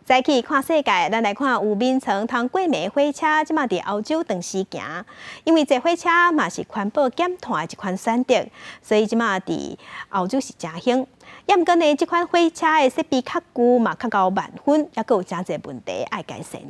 早起看世界，咱来看有眠床通过暝火车，即马伫欧洲长时行。因为坐火车嘛是环保减碳的一款选择，所以即马伫欧洲是真兴。也毋过呢，即款火车的设备较旧嘛，较高万分，也佫有真侪问题爱改善。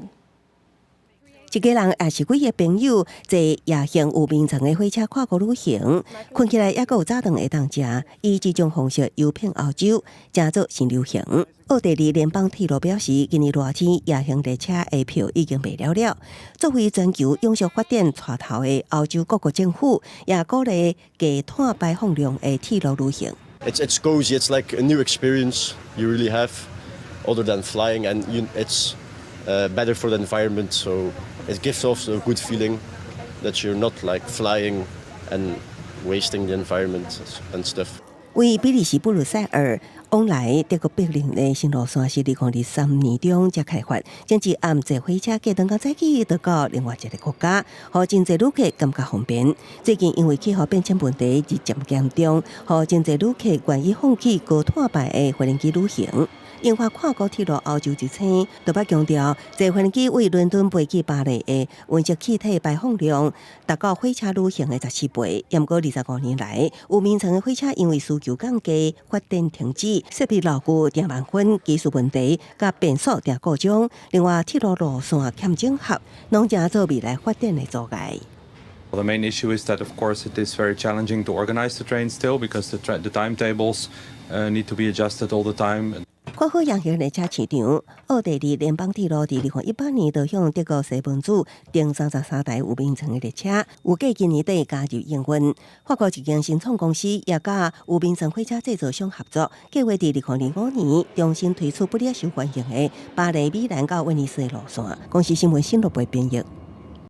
一家人也是几个朋友坐夜行有眠床的火车跨国旅行，困起来也佫有早顿会当食，以这种方式游遍欧洲，真做新流行。奥地利联邦铁路表示，今年热天夜行列车的票已经卖了。作为全球永续发展带头的欧洲各国政府，也鼓励低碳排放量的铁路旅行。It's cozy. It's like a new experience you really have, other than flying, and it's better for the environment. So it gives also a good feeling that you're not like flying and wasting the environment and stuff. 为比利时布鲁塞尔往来德国柏林的新路线是2023年中才开发，甚至暗坐火车过登到早起就到另外一个国家，互真侪旅客感觉方便。最近因为气候变迁问题日渐严重，互真侪旅客愿意放弃高碳排的无人机旅行。引发跨国铁路欧洲之称，特别强调，坐无人机为伦敦飞去巴黎的温室气体排放量达到火车旅行的14倍。不过25年来，有眠床的火车因为需求降低，发展停止，设备老旧、定万分，技术问题，甲变速定故障。另外，铁路路线欠整合，拢正做未来发展的阻碍。Well, the main issue is that, of course, it is very challenging to organize the train still because the timetables need to be adjusted all the time. 看好洋行列车市场，奥地利联邦铁路伫2018年就向德国西门子订33台有眠床的列车，有计今年底加入营运。法国一间新创公司也甲有眠床火车制造商合作，计划伫2025年重新推出不列受欢迎的巴黎、米兰到威尼斯的路线。公司新闻新闻部编译。